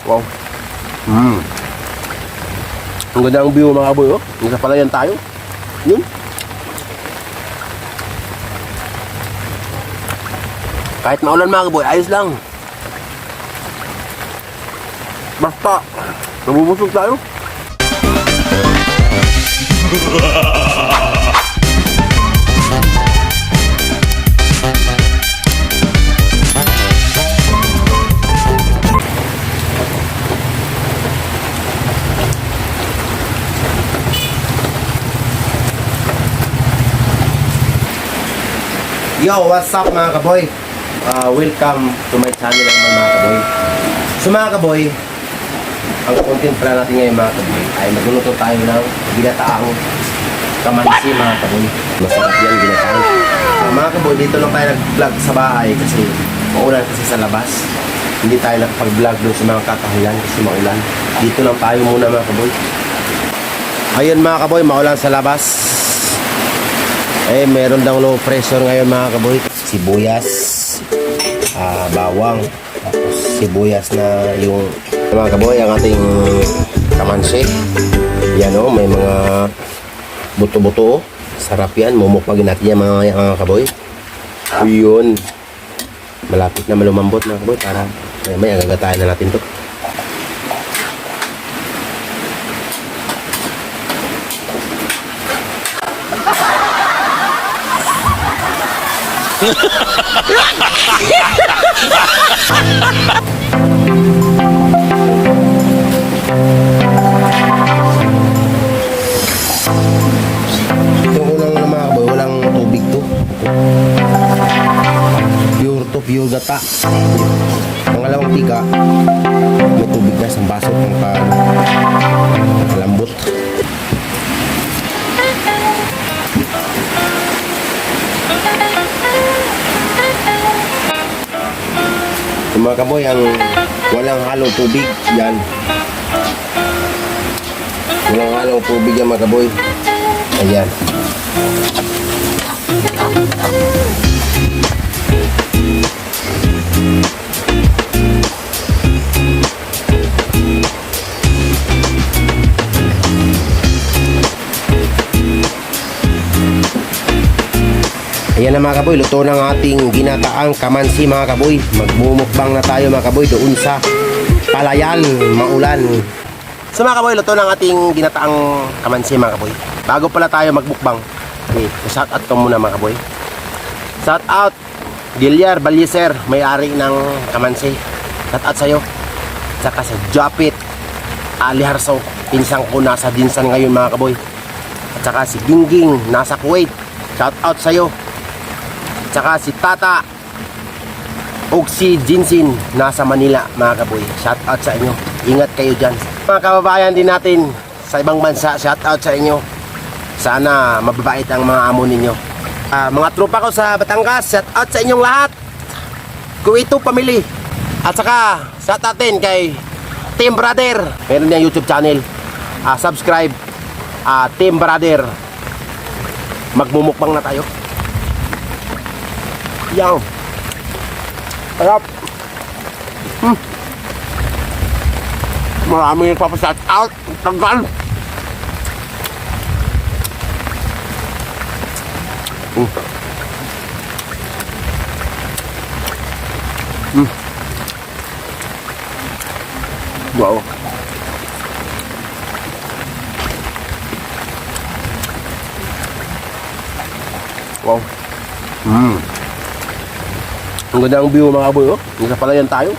Wow. Ang ganda ng view mga kaboy, oh. Nasa palayan tayo. Yun. Kahit maulan mga kaboy, ayos lang. Basta, nabubusog tayo. Yo, what's up mga kaboy? Welcome to my channel naman mga kaboy. So mga kaboy, ang content pala natin ngayon mga kaboy ay magluluto tayo ng ginataang kamansi mga kaboy. Masarap yan ginataang. Mga kaboy, dito lang tayo nag-vlog sa bahay kasi maulan kasi sa labas. Hindi tayo nakapag-vlog doon sa mga kakahuyan kasi maulan. Dito lang tayo muna mga kaboy. Ayun mga kaboy, maulan sa labas. Eh, meron daw low pressure ngayon mga kaboy. Sibuyas, bawang, tapos sibuyas na yung mga kaboy, ang ating kamansi. Yan o, may mga buto-buto. Sarap yan, mumukbagin natin yan mga kaboy. Yun, malapit na malumambot mga kaboy para may agagatayan na natin to. Yung unang mga kaboy, walang tubig to. Pure to, pure gata. Pangalawang tika, may tubig na sa baso ng palambot. Yung mga kaboy, ang walang halong tubig yan. Walang halong tubig yan mga kaboy. Ayan. Ayan na mga kaboy, luto ng ating ginataang kamansi mga kaboy. Magmumukbang na tayo mga kaboy doon sa palayan, maulan. So mga kaboy, luto ng ating ginataang kamansi mga kaboy. Bago pala tayo magmukbang, okay, shout out ko muna mga kaboy. Shout out Gilyar Balyeser, may-ari ng kamansi. Shout out sa'yo. Saka sa Japit Ali Harso, pinsang ko nasa Dinsan ngayon mga kaboy. At saka si Gingging nasa Kuwait. Shout out sa'yo. Tsaka si Tata o si Jinsin nasa Manila mga kaboy. Shout out sa inyo. Ingat kayo dyan. Mga kababayan din natin sa ibang bansa, shout out sa inyo. Sana mababait ang mga amo ninyo. Mga tropa ko sa Batangas, shout out sa inyong lahat. Kuwito family. At saka shout out din kay Team Brother. Meron niyang YouTube channel. Subscribe Team Brother. Magmumukbang na tayo. Yan. Sarap. Maraming nagpapashout out. Tagal. Wow. Wow. Ang ganda ng view mga kaboy, oh. Nasa palayan tayo.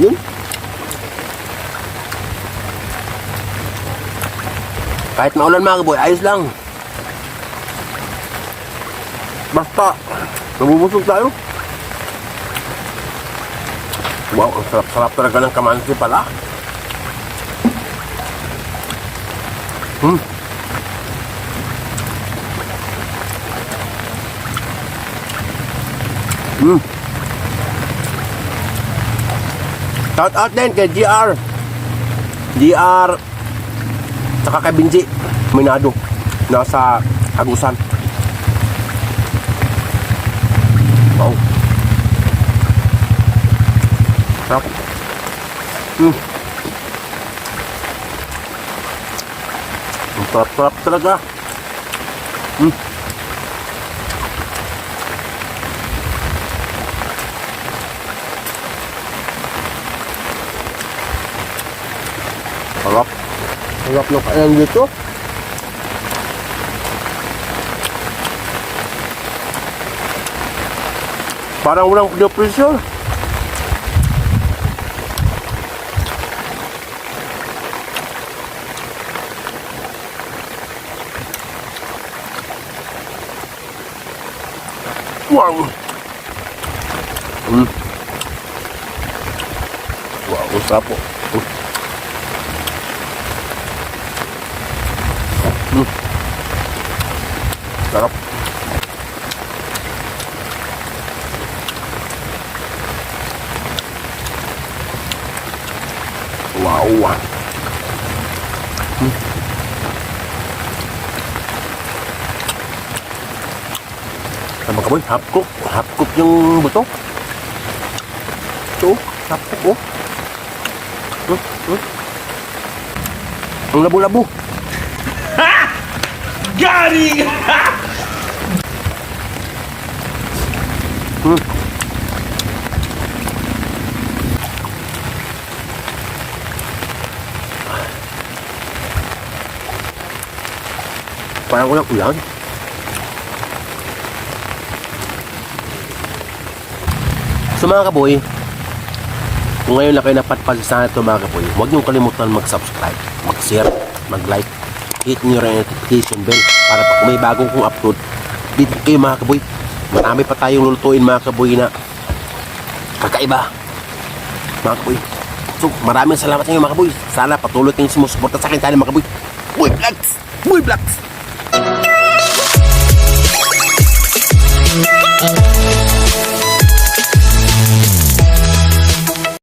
Yun. Kahit maulan mga kaboy, ayos lang. Basta, nabubusog tayo. Wow, ang sarap-sarap talaga ng kamansi pala. Shout out din kay GR tsaka kay Binji Minado nasa Agusan. Wow, sarap. Sarap-sarap talaga. Sarap. Sarap ng kainan dito. Parang walang pressure. Wow. Wow, sarap po. Sarap. Wow. Mga kaboy, half cook yung buto. Ito, half cook, oh. Ang labo-labo. Galing! Parang walang ulan. So mga kaboy, kung ngayon lang kayo napatpasa sa ito mga kaboy, huwag niyong kalimutan mag-subscribe, mag-share, mag-like, hit niyo rin ang notification bell para pag may bagong kong upload, dito kayo mga kaboy. Marami pa tayong lulutuin mga kaboy na kakaiba mga kaboy. So maraming salamat sa inyo mga kaboy. Sana patuloy kayong sumusuporta sa akin channel mga kaboy. Boy Vlogs! Boy Vlogs!